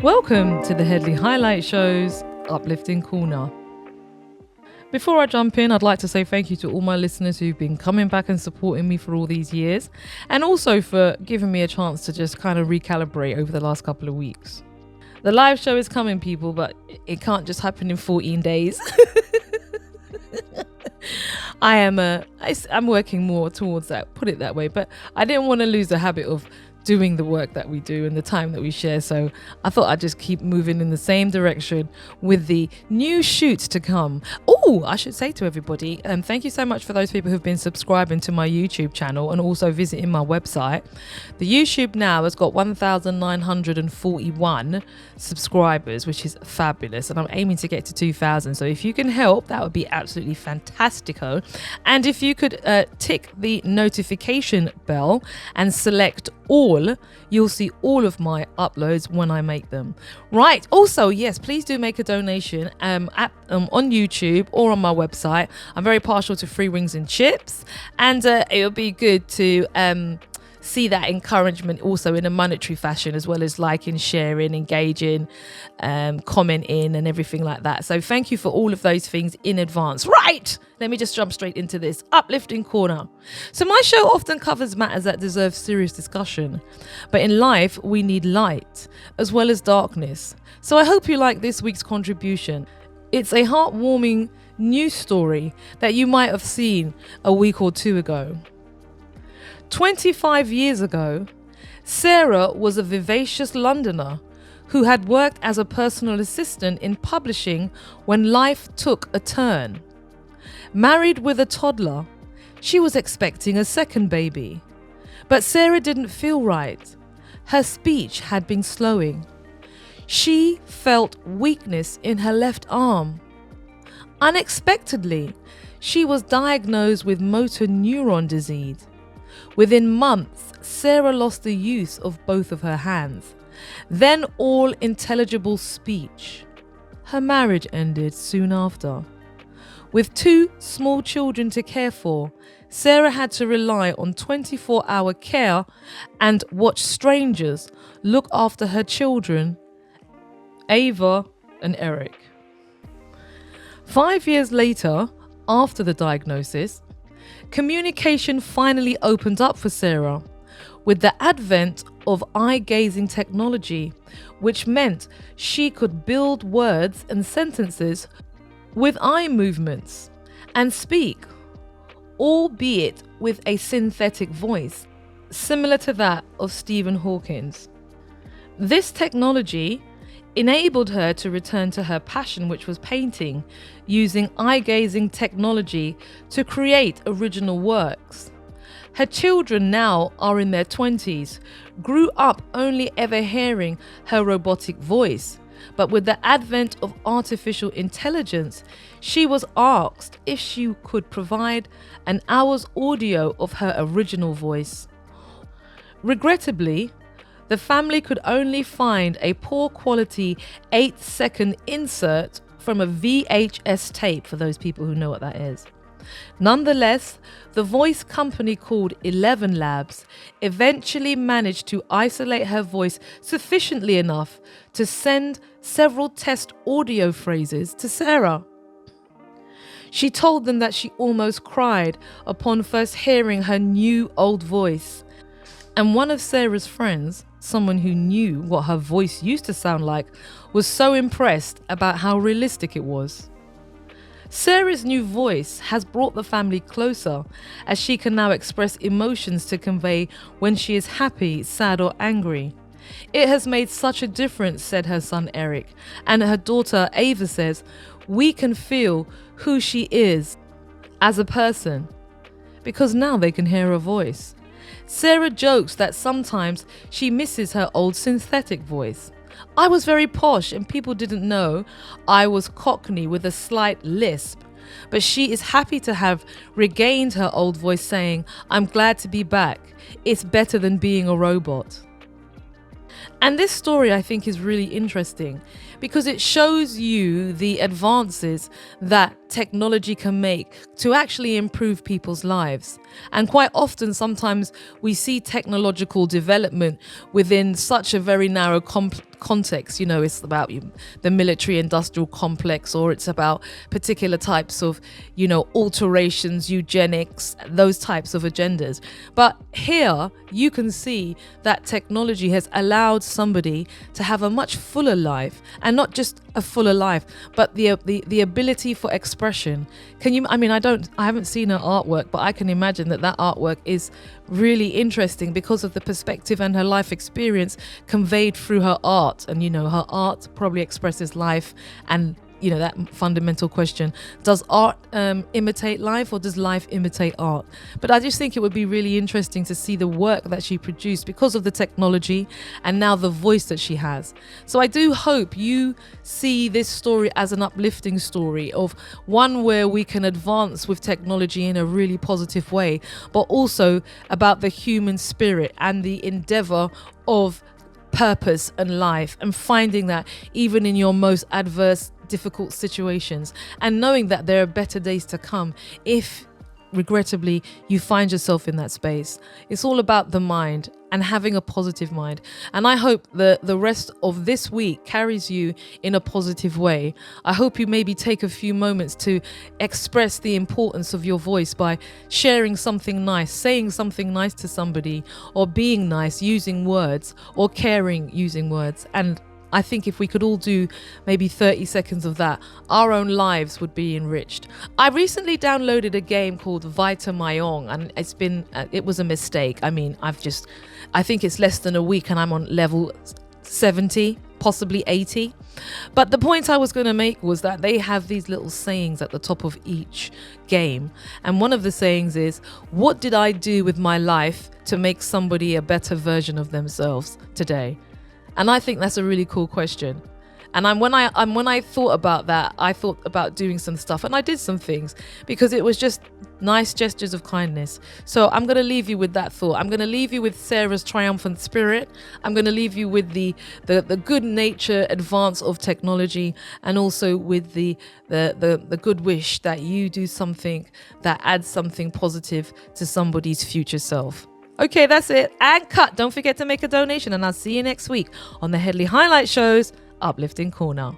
Welcome to the Headley Highlight Show's Uplifting Corner. Before I jump in, I'd like to say thank you to all my listeners who've been coming back and supporting me for all these years, and also for giving me a chance to just kind of recalibrate over the last couple of weeks. The live show is coming, people, but it can't just happen in 14 days. I'm working more towards that, put it that way, but I didn't want to lose the habit of doing the work that we do and the time that we share, so I thought I'd just keep moving in the same direction with the new shoots to come. Oh, I should say to everybody, thank you so much for those people who've been subscribing to my YouTube channel and also visiting my website. The YouTube now has got 1,941 subscribers, which is fabulous, and I'm aiming to get to 2,000, so if you can help, that would be absolutely fantastico. And if you could tick the notification bell and select all, you'll see all of my uploads when I make them. Right, also, yes, please do make a donation on YouTube or on my website. I'm very partial to free wings and chips, and it would be good to see that encouragement also in a monetary fashion, as well as liking, sharing, engaging, commenting and everything like that. So thank you for all of those things in advance. Right, let me just jump straight into this Uplifting Corner. So my show often covers matters that deserve serious discussion, but in life we need light as well as darkness. So I hope you like this week's contribution. It's a heartwarming news story that you might have seen a week or two ago. 25 years ago, Sarah was a vivacious Londoner who had worked as a personal assistant in publishing when life took a turn. Married with a toddler, she was expecting a second baby. But Sarah didn't feel right. Her speech had been slowing. She felt weakness in her left arm. Unexpectedly, she was diagnosed with motor neuron disease. Within months, Sarah lost the use of both of her hands, then all intelligible speech. Her marriage ended soon after. With 2 small children to care for, Sarah had to rely on 24-hour care and watch strangers look after her children, Ava and Eric. 5 years later, after the diagnosis, communication finally opened up for Sarah with the advent of eye-gazing technology, which meant she could build words and sentences with eye movements and speak, albeit with a synthetic voice, similar to that of Stephen Hawking's. This technology enabled her to return to her passion, which was painting, using eye-gazing technology to create original works. Her children now are in their 20s, grew up only ever hearing her robotic voice, but with the advent of artificial intelligence, she was asked if she could provide an hour's audio of her original voice. Regrettably, the family could only find a poor quality 8-second insert from a VHS tape, for those people who know what that is. Nonetheless, the voice company called 11 Labs eventually managed to isolate her voice sufficiently enough to send several test audio phrases to Sarah. She told them that she almost cried upon first hearing her new old voice. And one of Sarah's friends, someone who knew what her voice used to sound like, was so impressed about how realistic it was. Sarah's new voice has brought the family closer, as she can now express emotions to convey when she is happy, sad or angry. It has made such a difference, said her son Eric, and her daughter Ava says, we can feel who she is as a person because now they can hear her voice. Sarah jokes that sometimes she misses her old synthetic voice. I was very posh and people didn't know I was Cockney with a slight lisp, but she is happy to have regained her old voice, saying, I'm glad to be back. It's better than being a robot. And this story, I think, is really interesting because it shows you the advances that technology can make to actually improve people's lives. And quite often, sometimes we see technological development within such a very narrow context. You know, it's about the military industrial complex, or it's about particular types of, alterations, eugenics, those types of agendas. But here you can see that technology has allowed somebody to have a much fuller life, and not just a fuller life, but the ability for expression. I haven't seen her artwork, but I can imagine that artwork is really interesting because of the perspective and her life experience conveyed through her art. And her art probably expresses life, and that fundamental question: does art imitate life, or does life imitate art? But I just think it would be really interesting to see the work that she produced because of the technology and now the voice that she has. So I do hope you see this story as an uplifting story, of one where we can advance with technology in a really positive way, but also about the human spirit and the endeavor of purpose and life, and finding that even in your most adverse, difficult situations, and knowing that there are better days to come if regrettably you find yourself in that space. It's all about the mind and having a positive mind. And I hope that the rest of this week carries you in a positive way. I hope you maybe take a few moments to express the importance of your voice by sharing something nice, saying something nice to somebody, or being nice using words, or caring using words. And I think if we could all do maybe 30 seconds of that, our own lives would be enriched. I recently downloaded a game called Vita Mayong, and it was a mistake. I think it's less than a week and I'm on level 70, possibly 80. But the point I was going to make was that they have these little sayings at the top of each game. And one of the sayings is, what did I do with my life to make somebody a better version of themselves today? And I think that's a really cool question. And when I thought about that, I thought about doing some stuff, and I did some things because it was just nice gestures of kindness. So I'm going to leave you with that thought. I'm going to leave you with Sarah's triumphant spirit. I'm going to leave you with the good nature advance of technology, and also with the good wish that you do something that adds something positive to somebody's future self. Okay, that's it. And cut. Don't forget to make a donation, and I'll see you next week on the Headley Highlight Show's Uplifting Corner.